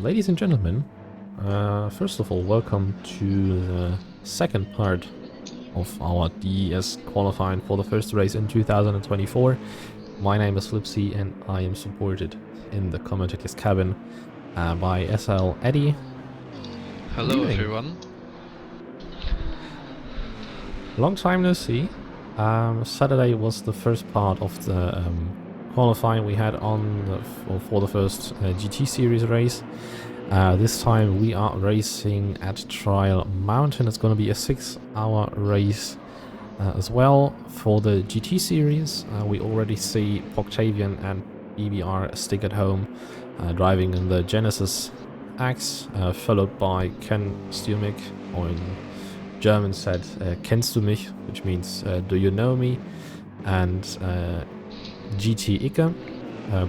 Ladies and gentlemen, first of all, welcome to the second part of our DES qualifying for the first race in 2024. My name is Flipsy and I am supported in the commentator's cabin by SL Eddie. Hello everyone. Long time no see. Saturday was the first part of the qualifying we had on for the first GT series race. This time we are racing at Trial Mountain. It's going to be a 6-hour race as well. For the GT series, we already see Octavian and BBR stick at home driving in the Genesis X, followed by Ken Stürmig, or in German said Kennst du mich, which means do you know me, and GT Icke.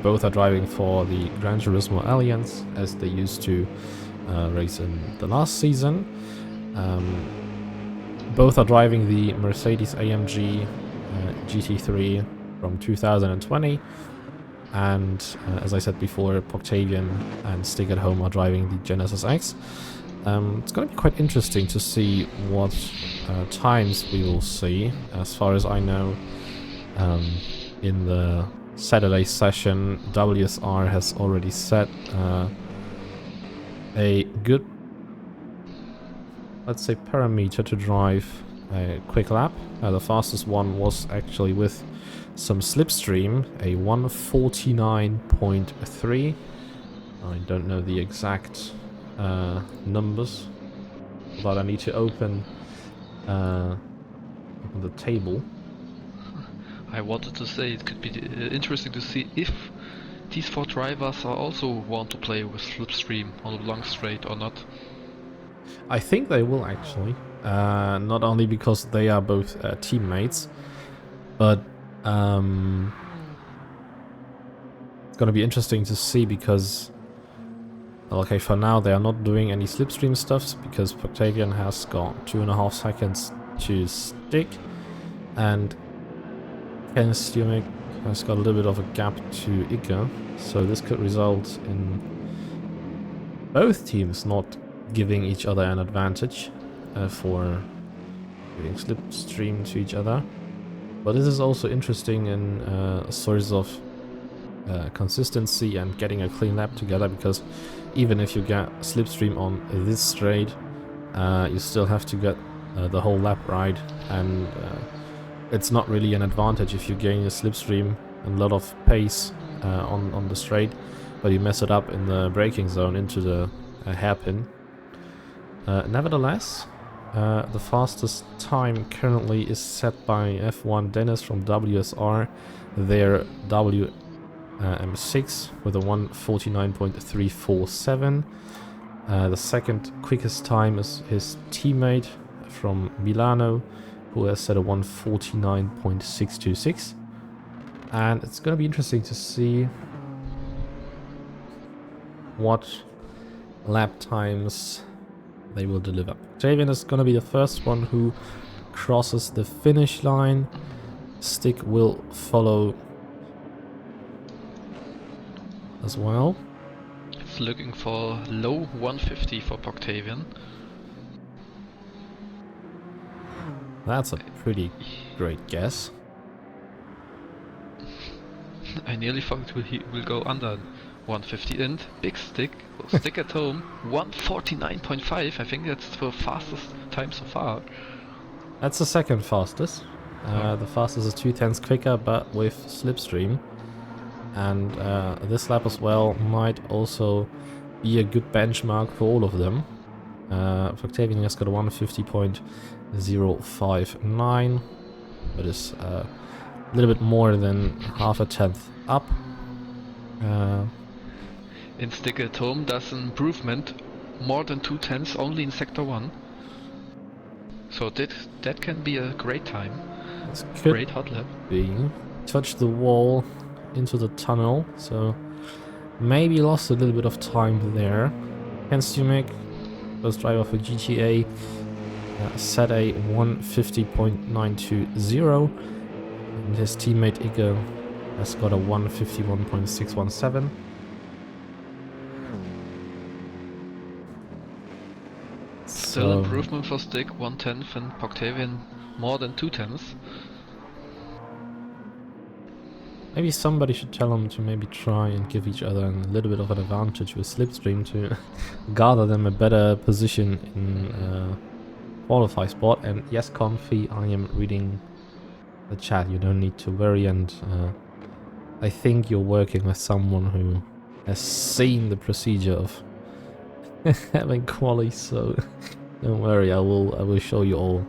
Both are driving for the Gran Turismo Alliance, as they used to race in the last season. Both are driving the Mercedes AMG GT3 from 2020. And as I said before, Octavian and Stick at Home are driving the Genesis X. It's going to be quite interesting to see what times we will see. As far as I know, in the Saturday session, WSR has already set a good, let's say, parameter to drive a quick lap. The fastest one was actually with some slipstream, a 1:49.3. I don't know the exact numbers, but I need to open the table. I wanted to say it could be interesting to see if these four drivers are also want to play with slipstream on a long straight or not. I think they will actually, not only because they are both teammates, but it's gonna be interesting to see because, okay, for now they are not doing any slipstream stuffs because Octavian has got 2.5 seconds to stick, and Ken Stürmig has got a little bit of a gap to Icke, so this could result in both teams not giving each other an advantage for giving slipstream to each other. But this is also interesting in a source of consistency and getting a clean lap together, because even if you get slipstream on this straight, you still have to get the whole lap right, and it's not really an advantage if you gain a slipstream and a lot of pace on the straight, but you mess it up in the braking zone into the hairpin. Nevertheless, the fastest time currently is set by F1 Dennis from WSR, their WM6 with a 1:49.347. The second quickest time is his teammate from Milano, who has set a 1:49.626. And it's going to be interesting to see what lap times they will deliver. Octavian is going to be the first one who crosses the finish line. Stick will follow as well. It's looking for low 150 for Octavian. That's a pretty great guess. I nearly thought he will go under 150, and Big Stick will stick at home 1:49.5. I think that's the fastest time so far. That's the second fastest. The fastest is 0.2 quicker, but with slipstream. And this lap as well might also be a good benchmark for all of them. Octavian has got a 150.059, but is a little bit more than half a tenth up. In Stick at Home does an improvement more than 0.2 only in Sector 1. So that can be a great time. This could great hot lap. Touch the wall into the tunnel, so maybe lost a little bit of time there. Ken Stürmig, first driver for GTA, set a 150.920, and his teammate Icke has got a 151.617. Still So improvement for Stick, 1/10 and Octavian more than 2/10. maybe somebody should tell them to maybe try and give each other a little bit of an advantage with Slipstream to gather them a better position in qualify spot. And yes, Comfy, I am reading the chat. You don't need to worry, and I think you're working with someone who has seen the procedure of having quali, so don't worry. I will show you all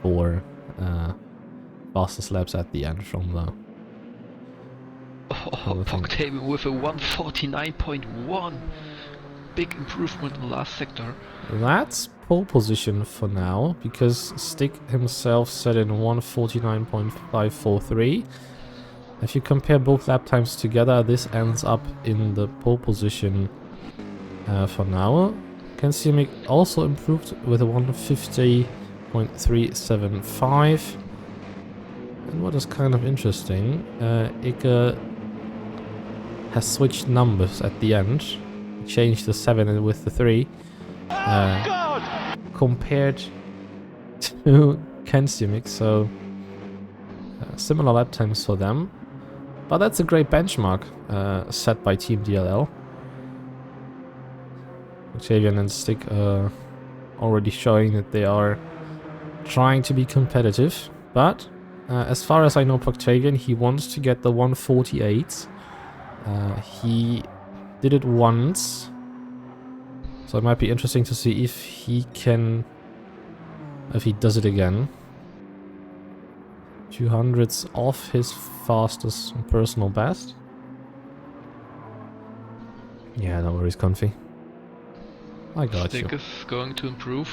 4 fastest laps at the end from the Oh, Octavian with a 149.1. Big improvement in the last sector. That's pole position for now, because Stick himself set in 149.543. If you compare both lap times together, this ends up in the pole position for now. Kensiamic also improved with a 150.375. And what is kind of interesting, Ike has switched numbers at the end. Changed the 7 with the 3. Compared to Kensiamic, so similar lap times for them. But that's a great benchmark set by Team DLL. Octavian and Stick already showing that they are trying to be competitive. But as far as I know, Octavian, he wants to get the 148. He did it once, so it might be interesting to see if he does it again. 200s off his fastest personal best. Yeah, no worries, Comfy. I got Stick you. is going to improve.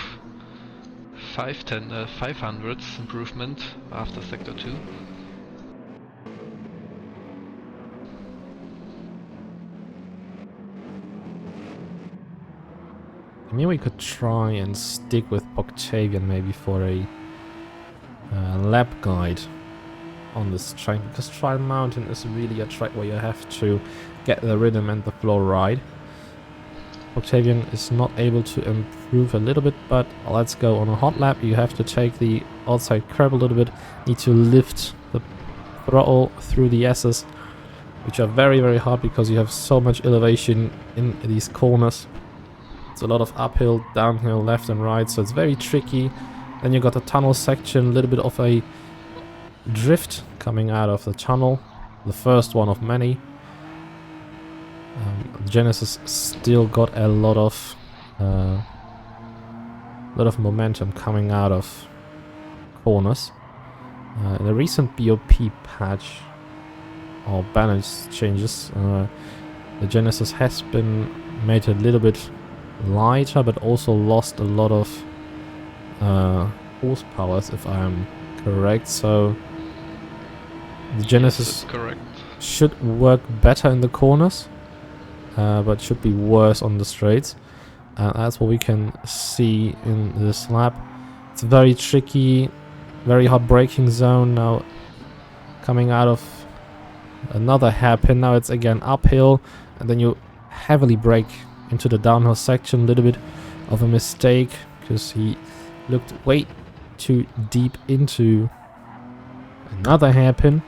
500s improvement after sector 2. Maybe we could try and stick with Octavian maybe for a lap guide on this track, because Trial Mountain is really a track where you have to get the rhythm and the flow right. Octavian is not able to improve a little bit, but let's go on a hot lap. You have to take the outside curb a little bit, need to lift the throttle through the S's, which are very, very hard because you have so much elevation in these corners. It's a lot of uphill, downhill, left and right, so it's very tricky. Then you got a tunnel section, a little bit of a drift coming out of the tunnel, the first one of many. Genesis still got a lot of momentum coming out of corners. In the recent BOP patch or balance changes, the Genesis has been made a little bit lighter, but also lost a lot of horsepower, if I am correct. So the Genesis Yes, correct. should work better in the corners, but should be worse on the straights. That's what we can see in this lap. It's very tricky, very hard braking zone. Now coming out of another hairpin, now it's again uphill, and then you heavily brake into the downhill section. A little bit of a mistake because he looked way too deep into another hairpin.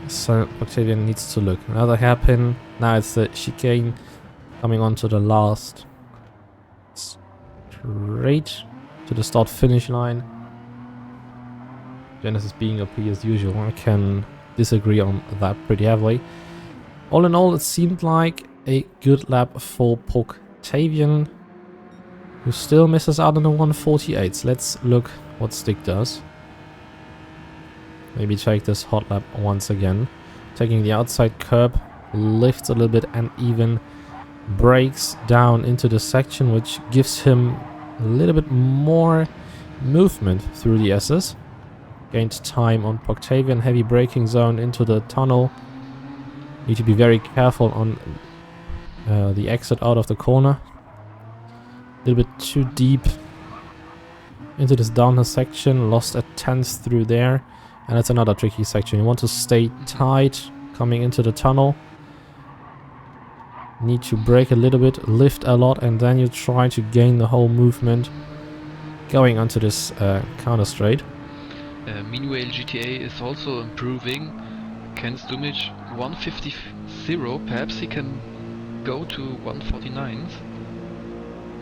So Octavian needs to look. Another hairpin. Now it's the chicane coming onto the last straight to the start finish line. Genesis being OP as usual. I can disagree on that pretty heavily. All in all, it seemed like a good lap for Octavian, who still misses out on the 148s. Let's look what Stick does. Maybe take this hot lap once again. Taking the outside curb, lifts a little bit and even brakes down into the section, which gives him a little bit more movement through the S's. Gained time on Octavian, heavy braking zone into the tunnel. Need to be very careful on the exit out of the corner. A little bit too deep into this downhill section, lost a tenth through there. And it's another tricky section. You want to stay tight coming into the tunnel. need to brake a little bit, lift a lot, and then you try to gain the whole movement going onto this counter straight. Meanwhile, GTA is also improving. Ken Stumich 150, perhaps he can go to 149s.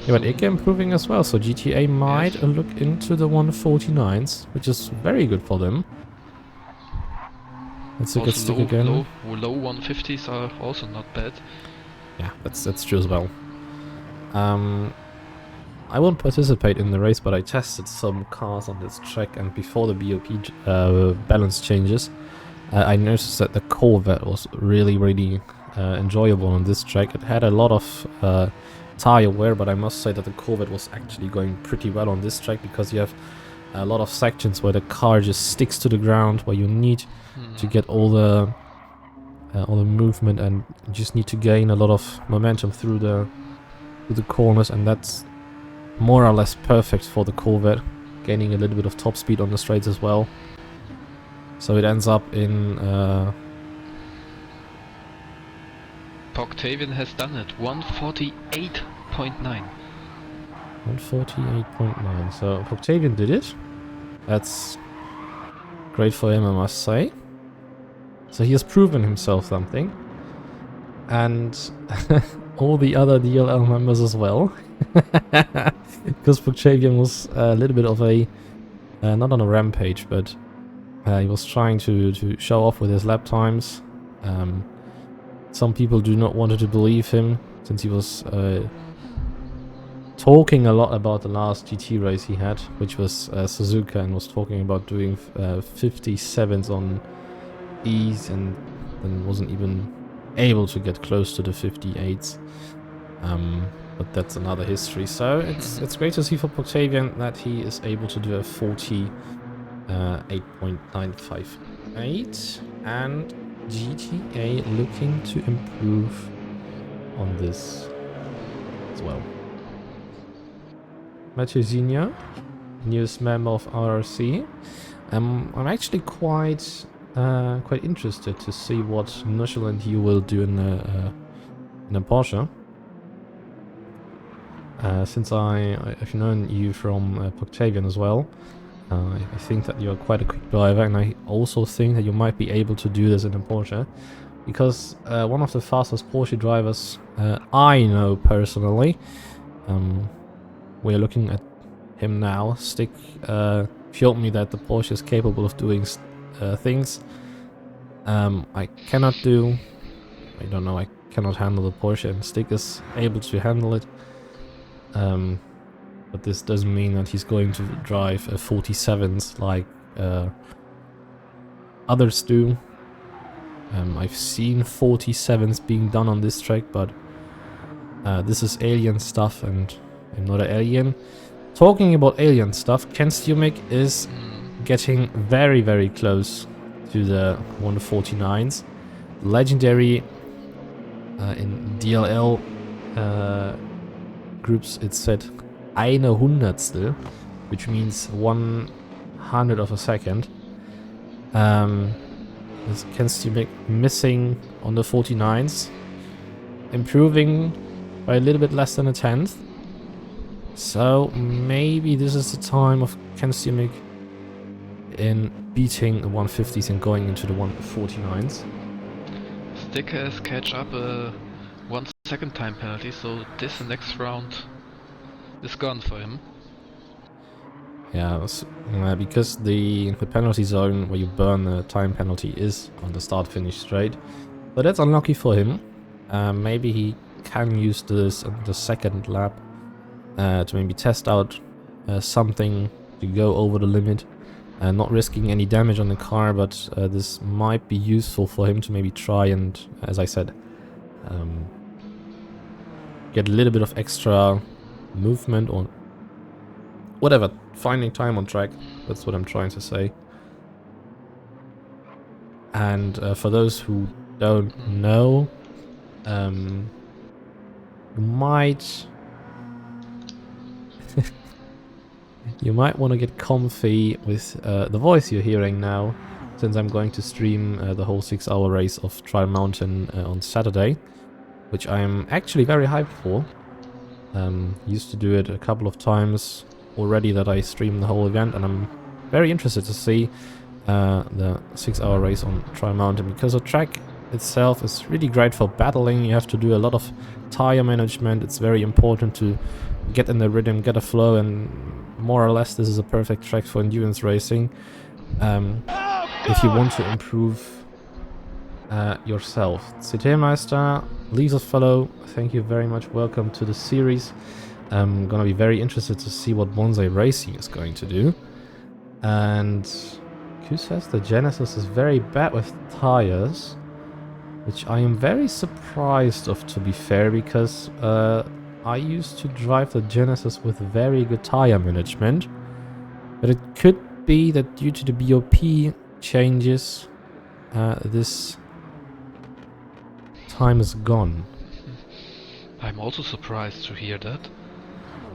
Yeah, but Ike improving as well, so GTA might Yes. look into the 149s, which is very good for them. Let's look at Also stick again. low 150s are also not bad. Yeah, that's true as well. I won't participate in the race, but I tested some cars on this track, and before the BOP balance changes, I noticed that the Corvette was really enjoyable on this track. It had a lot of tire wear, but I must say that the Corvette was actually going pretty well on this track, because you have a lot of sections where the car just sticks to the ground, where you need to get all the movement, and you just need to gain a lot of momentum through the corners, and that's more or less perfect for the Corvette, gaining a little bit of top speed on the straights as well. So it ends up in Octavian has done it, 148.9. 148.9. So Octavian did it. That's great for him, I must say. So he has proven himself something. And all the other DLL members as well. Because Octavian was a little bit of a... not on a rampage, but he was trying to show off with his lap times. Some people do not want to believe him, since he was talking a lot about the last GT race he had, which was Suzuka, and was talking about doing 57s on E's, and then wasn't even able to get close to the 58s. But that's another history. So it's great to see for Octavian that he is able to do a 48.958, and GTA looking to improve on this as well. Mathieu Zinha, newest member of RRC. I'm actually quite interested to see what Nushel and you will do in a Porsche. Since I've known you from Octavian as well, I think that you're quite a quick driver, and I also think that you might be able to do this in a Porsche, because one of the fastest Porsche drivers I know personally, we're looking at him now. Stick showed me that the Porsche is capable of doing things I cannot do. I don't know, I cannot handle the Porsche, and Stick is able to handle it. But this doesn't mean that he's going to drive a 47s like others do. I've seen 47s being done on this track, but this is alien stuff, and I'm not an alien. Talking about alien stuff, Ken Stumic is getting very close to the 149s. Legendary in DLL groups, it said eine Hundertstel, which means 100 of a second. This Ken Stumic missing on the 49s, improving by a little bit less than a tenth. So maybe this is the time of Ken Stumic in beating the 150s and going into the 149s. Stick has catch up a 1 second time penalty, so this next round is gone for him. Yeah, because the penalty zone where you burn the time penalty is on the start-finish straight. But that's unlucky for him. Maybe he can use this in the second lap to maybe test out something to go over the limit. Not risking any damage on the car, but this might be useful for him to maybe try and, as I said, get a little bit of extra movement or whatever, finding time on track. That's what I'm trying to say. And for those who don't know, you might you might want to get comfy with the voice you're hearing now, since I'm going to stream the whole 6-hour race of Trial Mountain on Saturday. which I'm actually very hyped for. Used to do it a couple of times already that I streamed the whole event, and I'm very interested to see the 6-hour race on Tri Mountain, because the track itself is really great for battling. You have to do a lot of tire management. It's very important to get in the rhythm, get a flow, and more or less this is a perfect track for endurance racing. If you want to improve yourself. CT-Meister, leaves a follow. Thank you very much. Welcome to the series. I'm gonna be very interested to see what Bonsai Racing is going to do. And Q says the Genesis is very bad with tires, which I am very surprised of, to be fair, because I used to drive the Genesis with very good tire management. But it could be that due to the BOP changes, this time is gone. I'm also surprised to hear that.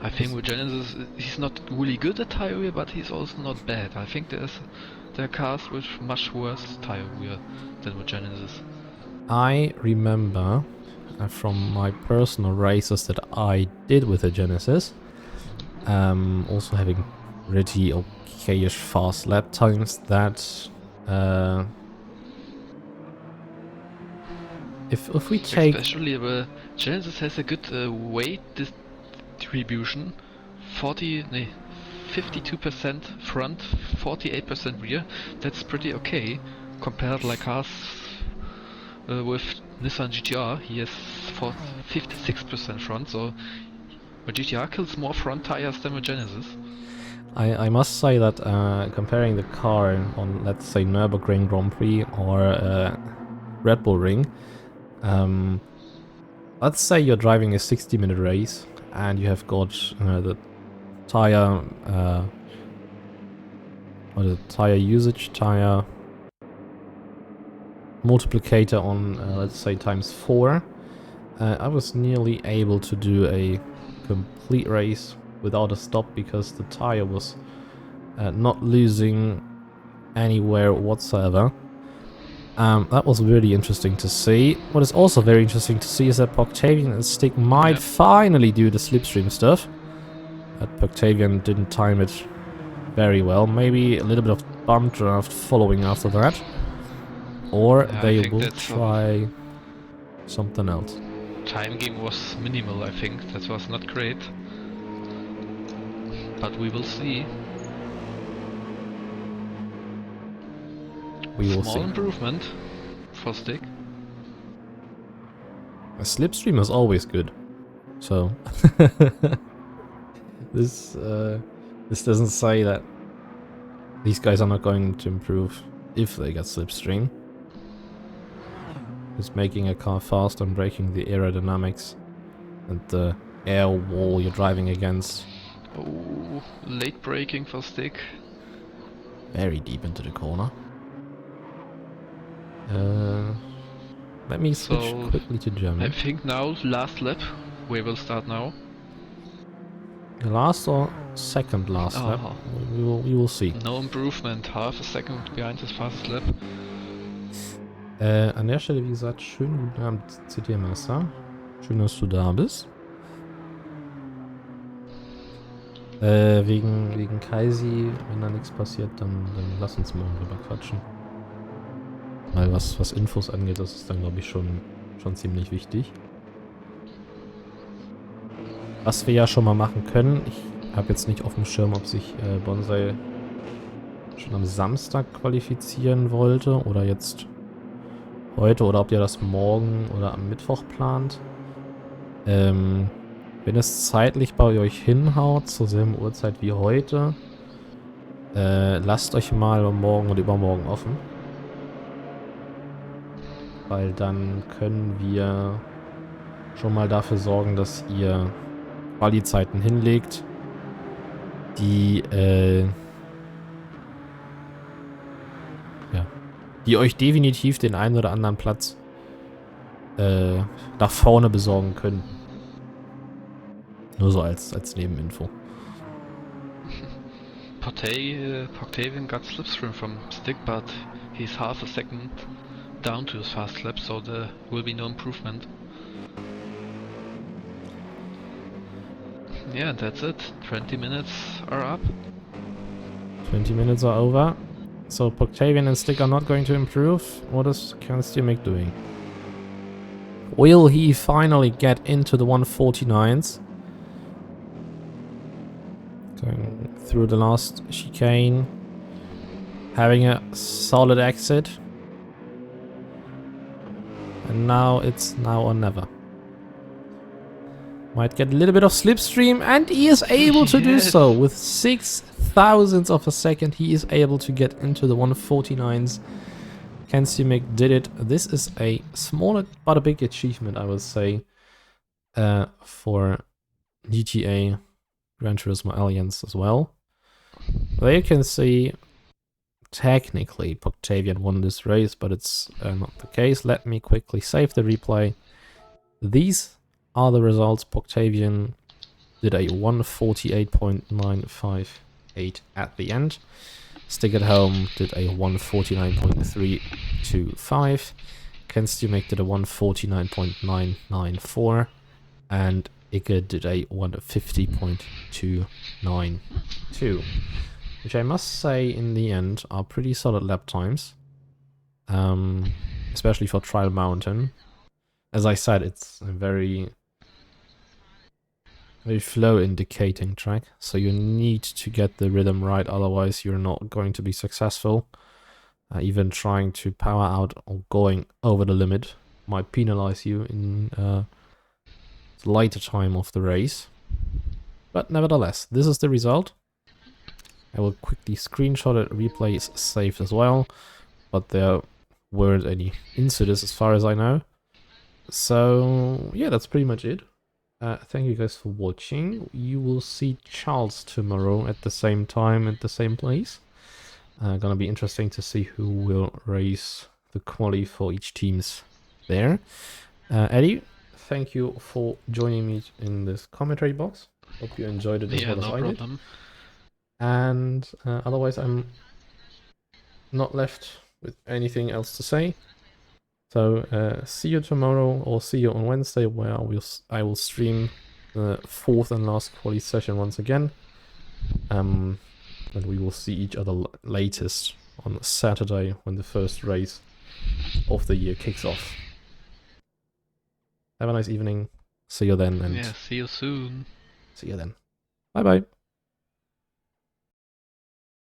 I think with Genesis, he's not really good at tire wear, but he's also not bad. I think there are cars with much worse tire wear than with Genesis. I remember from my personal races that I did with the Genesis, also having pretty okayish fast lap times, that if we take... Especially the Genesis has a good weight distribution, 52% front, 48% rear. That's pretty okay compared like cars with Nissan GTR. He has 56% front, so the GTR kills more front tires than the Genesis. I must say that comparing the car on, let's say, Nürburgring Grand Prix or Red Bull Ring, let's say you're driving a 60-minute race and you have got the tire or the tire usage, tire multiplicator on, let's say, ×4. I was nearly able to do a complete race without a stop because the tire was not losing anywhere whatsoever. That was really interesting to see. What is also very interesting to see is that Poctavian and Stick might finally do the slipstream stuff. But Poctavian didn't time it very well. Maybe a little bit of bump draft following after that. Or they will try something else. Time game was minimal, I think. That was not great. But we will see. Small improvement for Stick. A slipstream is always good. So this doesn't say that these guys are not going to improve if they get slipstream. Just making a car fast and breaking the aerodynamics and the air wall you're driving against. Oh, late braking for Stick. Very deep into the corner. Let me switch quickly to German. I think now, last lap. We will start now. Last or second last lap? We will see. No improvement. Half a second behind his fastest lap. An der Stelle, wie gesagt, schönen guten Abend, CT-Meister. Schön, dass du da bist. Wegen Kaisi, wenn da nichts passiert, dann lass uns morgen drüber quatschen. Weil was Infos angeht, das ist dann, glaube ich, schon ziemlich wichtig. Was wir ja schon mal machen können, ich habe jetzt nicht auf dem Schirm, ob sich Bonsai schon am Samstag qualifizieren wollte oder jetzt heute oder ob ihr das morgen oder am Mittwoch plant. Wenn es zeitlich bei euch hinhaut, zur selben Uhrzeit wie heute, lasst euch mal morgen und übermorgen offen. Weil dann können wir schon mal dafür sorgen, dass ihr Quali-Zeiten hinlegt, die die euch definitiv den einen oder anderen Platz nach vorne besorgen können. Nur so als Nebeninfo. Poctavian got slipstream from Stick, but he's half a second down to his fast lap, so there will be no improvement. Yeah, that's it. 20 minutes are up. 20 minutes are over. So Poctavian and Stick are not going to improve. What is Canstiumik doing? Will he finally get into the 149s? Going through the last chicane. Having a solid exit. And now it's now or never. Might get a little bit of slipstream, and he is able to do Yes. so. With 6,000ths of a second, he is able to get into the 149s. Canstiumik did it. This is a small but a big achievement, I would say, for GTA Gran Turismo Alliance as well. There you can see, technically, Poctavian won this race, but it's not the case. Let me quickly save the replay. These are the results. Poctavian did a 148.958 at the end. Stick at Home did a 149.325. Canstiumik did a 149.994. And Ike did a 150.292. Which I must say, in the end, are pretty solid lap times. Especially for Trial Mountain. As I said, it's a very flow indicating track, so you need to get the rhythm right, otherwise you're not going to be successful. Even trying to power out or going over the limit might penalize you in the later time of the race. But nevertheless, this is the result. I will quickly screenshot it. Replay is saved as well, but there weren't any incidents as far as I know. So yeah, that's pretty much it. Thank you guys for watching. You will see Charles tomorrow at the same time, at the same place. Gonna be interesting to see who will race the quali for each teams there. Eddie, thank you for joining me in this commentary box. Hope you enjoyed it as Yeah, well as no I did. problem. And otherwise, I'm not left with anything else to say. So see you tomorrow, or see you on Wednesday, where I will stream the 4th and last quali session once again. And we will see each other latest on Saturday, when the first race of the year kicks off. Have a nice evening. See you then, and Yeah, see you soon. see you then. Bye bye.